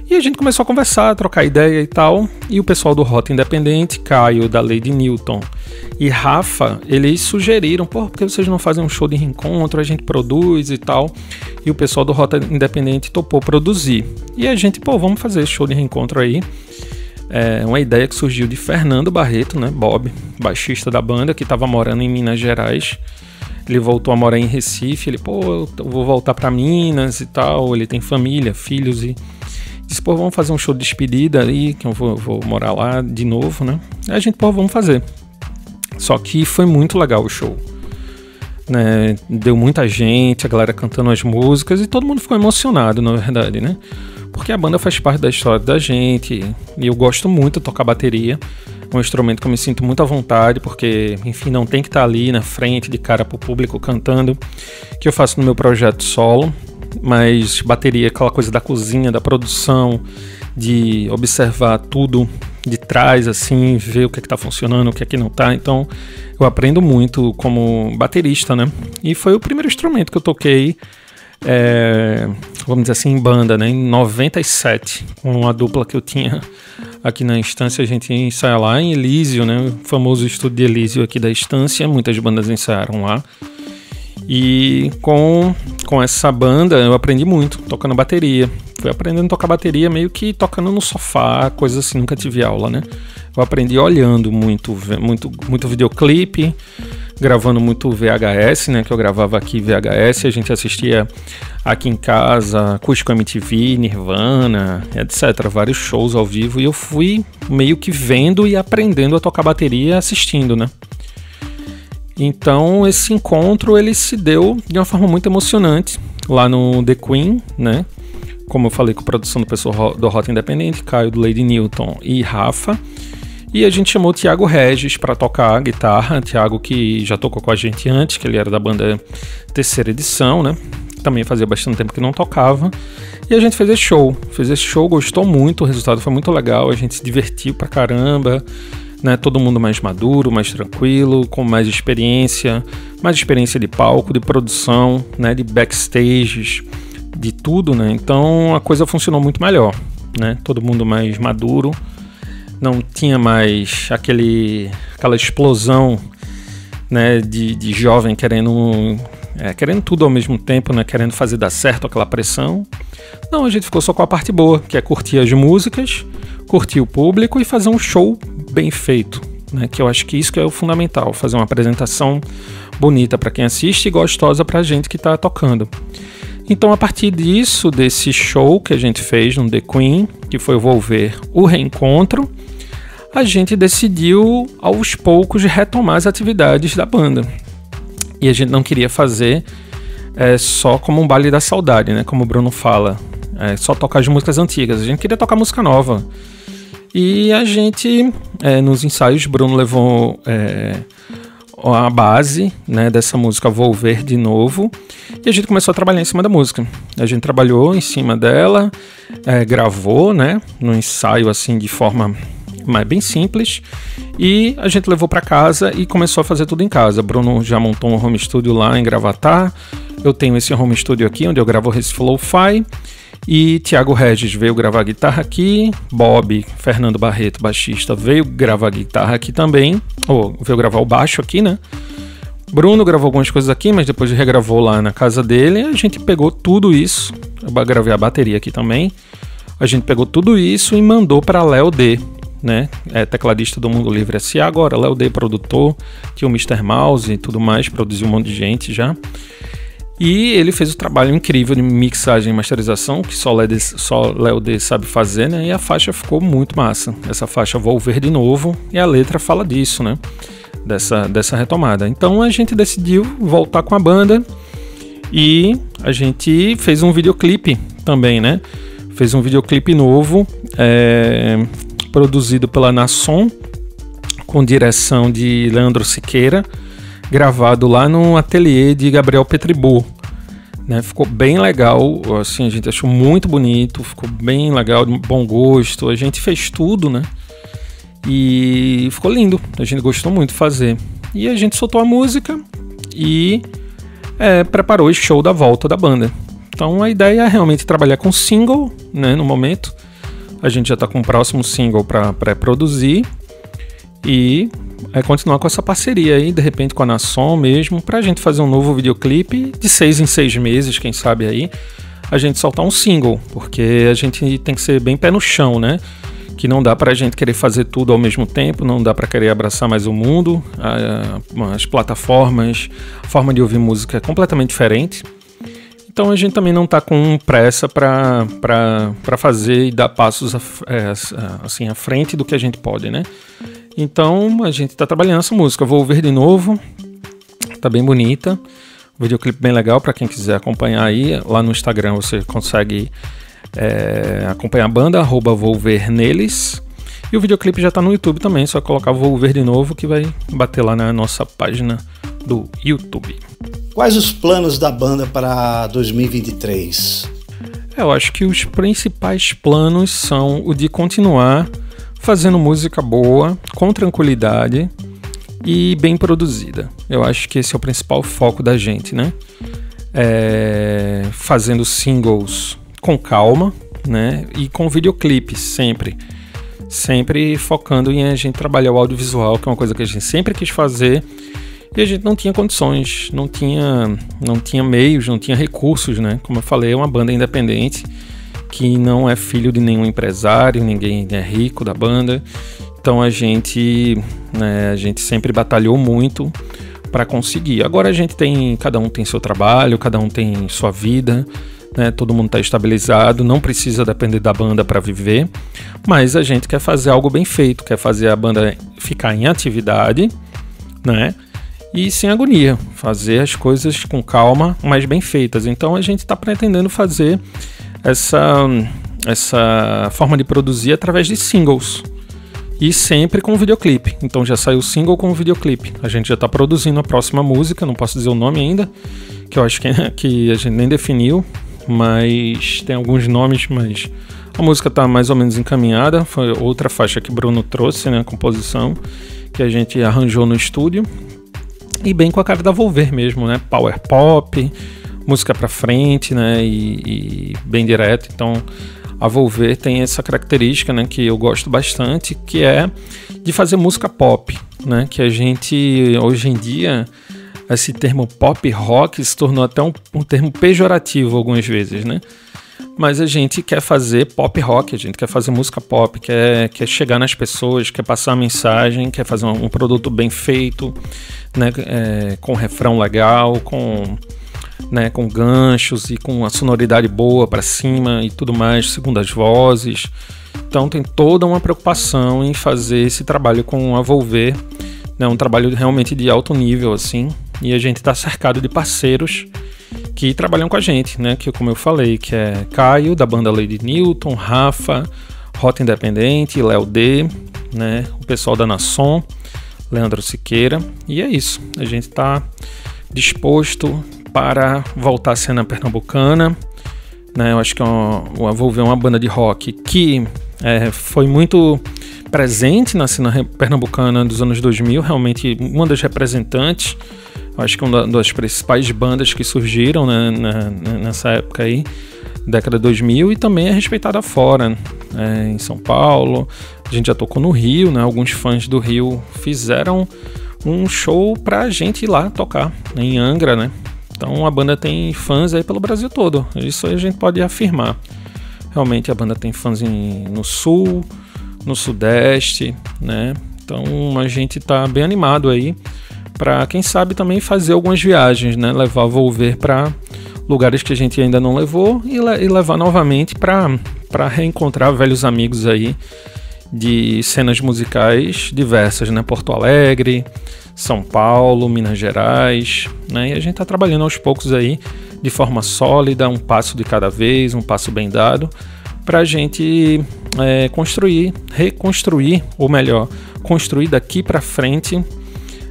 E a gente começou a conversar, a trocar ideia e tal, e o pessoal do Rota Independente, Caio da Lady Newton e Rafa, eles sugeriram, por que vocês não fazem um show de reencontro, a gente produz e tal, e o pessoal do Rota Independente topou produzir, e a gente, vamos fazer esse show de reencontro aí. É uma ideia que surgiu de Fernando Barreto, né, Bob, baixista da banda, que estava morando em Minas Gerais. Ele voltou a morar em Recife, ele, eu vou voltar para Minas e tal, ele tem família, filhos, e disse, vamos fazer um show de despedida aí, que eu vou morar lá de novo, né? Aí a gente, vamos fazer. Só que foi muito legal o show, né? Deu muita gente, a galera cantando as músicas, e todo mundo ficou emocionado, na verdade, né? Porque a banda faz parte da história da gente, e eu gosto muito de tocar bateria. É um instrumento que eu me sinto muito à vontade, porque, enfim, não tem que estar ali na frente, de cara pro público, cantando, que eu faço no meu projeto solo. Mas bateria, aquela coisa da cozinha, da produção, de observar tudo de trás, assim, ver o que é que tá funcionando, o que é que não tá. Então, eu aprendo muito como baterista, né? E foi o primeiro instrumento que eu toquei, vamos dizer assim, em banda, né? Em 97, com uma dupla que eu tinha aqui na Estância. A gente ensaia lá em Elísio, né? O famoso estúdio de Elísio aqui da Estância. Muitas bandas ensaiaram lá. E com essa banda eu aprendi muito, tocando bateria. Fui aprendendo a tocar bateria meio que tocando no sofá, coisa assim, nunca tive aula, né? Eu aprendi olhando muito videoclipe, gravando muito VHS, né? Que eu gravava aqui VHS, a gente assistia aqui em casa, Acústico MTV, Nirvana, etc. Vários shows ao vivo, e eu fui meio que vendo e aprendendo a tocar bateria assistindo, né? Então esse encontro ele se deu de uma forma muito emocionante lá no The Queen, né? Como eu falei, com a produção do pessoal do Rota Independente, Caio do Lady Newton e Rafa. E a gente chamou o Thiago Regis para tocar guitarra. Thiago, que já tocou com a gente antes, que ele era da banda Terceira Edição, né? Também fazia bastante tempo que não tocava. E a gente fez esse show, gostou muito, o resultado foi muito legal, a gente se divertiu pra caramba, né? Todo mundo mais maduro, mais tranquilo, com mais experiência de palco, de produção, né? De backstages, de tudo, né? Então a coisa funcionou muito melhor, né? Todo mundo mais maduro, não tinha mais aquela explosão, né? De jovem querendo tudo ao mesmo tempo, né? Querendo fazer dar certo, aquela pressão. Não, a gente ficou só com a parte boa, que é curtir as músicas, curtir o público e fazer um show bem feito, né? Que eu acho que isso que é o fundamental, fazer uma apresentação bonita para quem assiste e gostosa para a gente que está tocando. Então, a partir disso, desse show que a gente fez no The Queen, que foi Volver o Reencontro, a gente decidiu aos poucos retomar as atividades da banda. E a gente não queria fazer só como um baile da saudade, né? Como o Bruno fala, só tocar as músicas antigas. A gente queria tocar música nova. E a gente, nos ensaios, Bruno levou a base, né, dessa música Volver de Novo, e a gente começou a trabalhar em cima da música. A gente trabalhou em cima dela, gravou, né, no ensaio assim de forma bem simples, e a gente levou para casa e começou a fazer tudo em casa. Bruno já montou um home studio lá em Gravatá, eu tenho esse home studio aqui onde eu gravo esse Flow-Fi, e Thiago Regis veio gravar guitarra aqui, Bob, Fernando Barreto, baixista, veio gravar guitarra aqui também, veio gravar o baixo aqui, né? Bruno gravou algumas coisas aqui, mas depois regravou lá na casa dele. A gente pegou tudo isso, eu gravei a bateria aqui também, a gente pegou tudo isso e mandou para Léo D, né? Tecladista do Mundo Livre S.A. agora, Léo D, produtor, tinha o Mr. Mouse e tudo mais, produziu um monte de gente já. E ele fez o trabalho incrível de mixagem e masterização, que só Léo D sabe fazer, né? E a faixa ficou muito massa. Essa faixa Volver de Novo, e a letra fala disso, né? Dessa retomada. Então a gente decidiu voltar com a banda e a gente fez um videoclipe também, né? Fez um videoclipe novo, produzido pela Nasson, com direção de Leandro Siqueira, gravado lá no ateliê de Gabriel Petribu, né? Ficou bem legal, assim, a gente achou muito bonito, ficou bem legal, de bom gosto, a gente fez tudo, né? E ficou lindo, a gente gostou muito de fazer. E a gente soltou a música e preparou o show da volta da banda. Então a ideia é realmente trabalhar com single, né? No momento, a gente já está com o próximo single para pré-produzir. e continuar com essa parceria aí, de repente com a Nason mesmo, pra gente fazer um novo videoclipe de 6 em 6 meses, quem sabe aí, a gente soltar um single, porque a gente tem que ser bem pé no chão, né? Que não dá pra gente querer fazer tudo ao mesmo tempo, não dá pra querer abraçar mais o mundo, as plataformas, a forma de ouvir música é completamente diferente. Então a gente também não tá com pressa pra fazer e dar passos assim, à frente do que a gente pode, né? Então a gente tá trabalhando essa música. Vou ouvir de novo, tá bem bonita, um videoclipe bem legal para quem quiser acompanhar aí. Lá no Instagram você consegue acompanhar a banda, @VouVerNeles. E o videoclipe já tá no YouTube também, só colocar Vou Ver de Novo que vai bater lá na nossa página do YouTube.
Quais os planos da banda para 2023?
Eu acho que os principais planos são o de continuar fazendo música boa, com tranquilidade e bem produzida. Eu acho que esse é o principal foco da gente, né? Fazendo singles com calma, né? E com videoclipes sempre focando em a gente trabalhar o audiovisual, que é uma coisa que a gente sempre quis fazer e a gente não tinha condições, não tinha meios, não tinha recursos, né? Como eu falei, é uma banda independente que não é filho de nenhum empresário, ninguém é rico da banda. Então a gente sempre batalhou muito para conseguir. Agora cada um tem seu trabalho, cada um tem sua vida, né? Todo mundo está estabilizado, não precisa depender da banda para viver, mas a gente quer fazer algo bem feito, quer fazer a banda ficar em atividade, né? E sem agonia, fazer as coisas com calma, mas bem feitas. Então a gente está pretendendo fazer essa forma de produzir através de singles e sempre com videoclipe. Então já saiu o single com o videoclipe. A gente já está produzindo a próxima música, não posso dizer o nome ainda, que eu acho que a gente nem definiu, mas tem alguns nomes, mas a música está mais ou menos encaminhada. Foi outra faixa que Bruno trouxe, né, a composição, que a gente arranjou no estúdio. E bem com a cara da Volver mesmo, né? Power pop, música pra frente, né? E bem direto. Então a Volver tem essa característica, né, que eu gosto bastante, que é de fazer música pop, né? Que a gente, hoje em dia, esse termo pop rock se tornou até um termo pejorativo algumas vezes, né? Mas a gente quer fazer pop rock, a gente quer fazer música pop, quer chegar nas pessoas, quer passar a mensagem, quer fazer um produto bem feito, né, com refrão legal, com ganchos e com a sonoridade boa para cima e tudo mais, segundas vozes. Então tem toda uma preocupação em fazer esse trabalho com a Volver, né, um trabalho realmente de alto nível, assim, e a gente está cercado de parceiros que trabalham com a gente, né? Que, como eu falei, que é Caio, da banda Lady Newton, Rafa, Rota Independente, Léo D, né? O pessoal da Nason, Leandro Siqueira. E é isso. A gente está disposto para voltar à cena pernambucana, né? Eu acho que vou ver uma banda de rock que foi muito presente na cena pernambucana dos anos 2000, realmente uma das representantes. Acho que uma das principais bandas que surgiram, né, nessa época aí, década de 2000, e também é respeitada fora, em São Paulo. A gente já tocou no Rio, né? Alguns fãs do Rio fizeram um show pra gente ir lá tocar, em Angra, né? Então a banda tem fãs aí pelo Brasil todo, isso aí a gente pode afirmar. Realmente a banda tem fãs no Sul, no Sudeste, né? Então a gente tá bem animado aí para, quem sabe, também fazer algumas viagens, né? Levar a Volver para lugares que a gente ainda não levou e levar novamente para reencontrar velhos amigos aí de cenas musicais diversas, né? Porto Alegre, São Paulo, Minas Gerais, né? E a gente está trabalhando aos poucos aí de forma sólida, um passo de cada vez, um passo bem dado, para a gente reconstruir, ou melhor, construir daqui para frente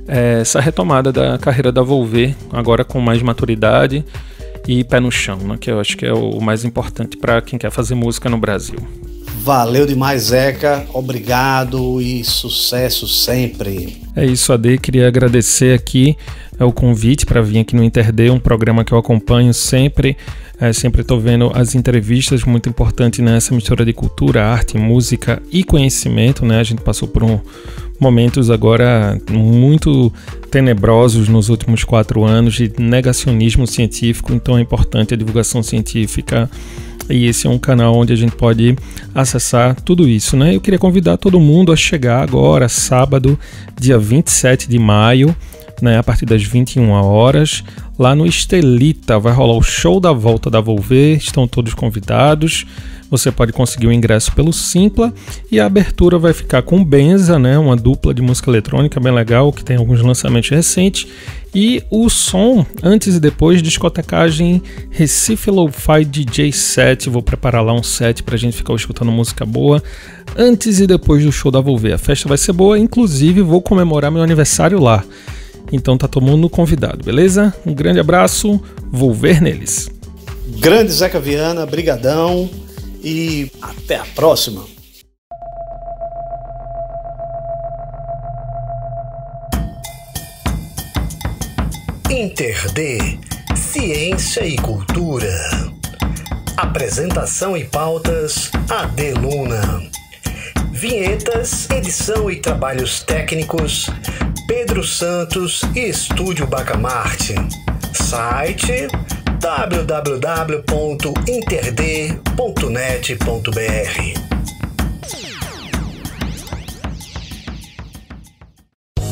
essa retomada da carreira da Volver, agora com mais maturidade e pé no chão, né, que eu acho que é o mais importante para quem quer fazer música no Brasil.
Valeu demais, Zeca. Obrigado e sucesso sempre.
É isso, Ade. Queria agradecer aqui o convite para vir aqui no InterD, um programa que eu acompanho sempre. Sempre estou vendo as entrevistas, muito importante nessa mistura de cultura, arte, música e conhecimento, né? A gente passou por momentos agora muito tenebrosos nos últimos 4 anos de negacionismo científico, então é importante a divulgação científica e esse é um canal onde a gente pode acessar tudo isso, né? Eu queria convidar todo mundo a chegar agora, sábado, dia 27 de maio, né, a partir das 21 horas, lá no Estelita, vai rolar o show da volta da Volver, estão todos convidados, você pode conseguir o ingresso pelo Simpla e a abertura vai ficar com Benza, né, uma dupla de música eletrônica bem legal, que tem alguns lançamentos recentes, e o som, antes e depois, discotecagem Recife Lo-Fi DJ set, vou preparar lá um set pra gente ficar escutando música boa, antes e depois do show da Volver. A festa vai ser boa, inclusive vou comemorar meu aniversário lá. Então tá todo mundo convidado, beleza? Um grande abraço, vou ver neles.
Grande Zeca Viana, brigadão e até a próxima. InterD, Ciência e Cultura. Apresentação e pautas, Ade Luna. Vinhetas, edição e trabalhos técnicos, Pedro Santos e Estúdio Bacamarte. Site www.interd.net.br.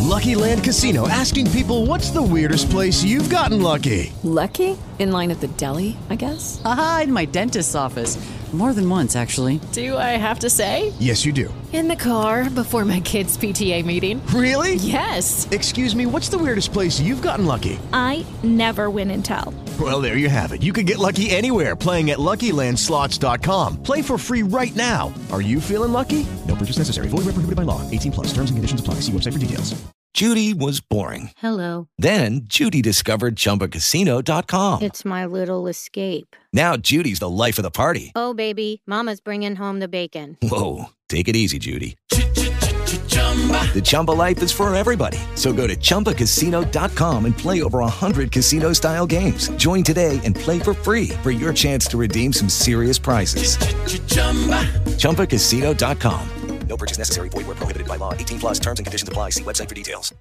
Lucky Land Casino, asking people, what's the weirdest place you've gotten lucky?
Lucky? In line at the deli, I guess?
Aha, in my dentist's office. More than once, actually.
Do I have to say?
Yes, you do.
In the car before my kids' PTA meeting.
Really?
Yes.
Excuse me, what's the weirdest place you've gotten lucky?
I never win and tell.
Well, there you have it. You can get lucky anywhere, playing at LuckyLandSlots.com. Play for free right now. Are you feeling lucky? No purchase necessary. Void where prohibited by law. 18+. Terms and conditions apply. See website for details.
Judy was boring.
Hello.
Then Judy discovered ChumbaCasino.com.
It's my little escape.
Now Judy's the life of the party.
Oh, baby, mama's bringing home the bacon.
Whoa, take it easy, Judy. The Chumba life is for everybody. So go to ChumbaCasino.com and play over 100 casino-style games. Join today and play for free for your chance to redeem some serious prizes. ChumbaCasino.com.
No purchase necessary. Void where prohibited by law. 18+. Terms and conditions apply. See website for details.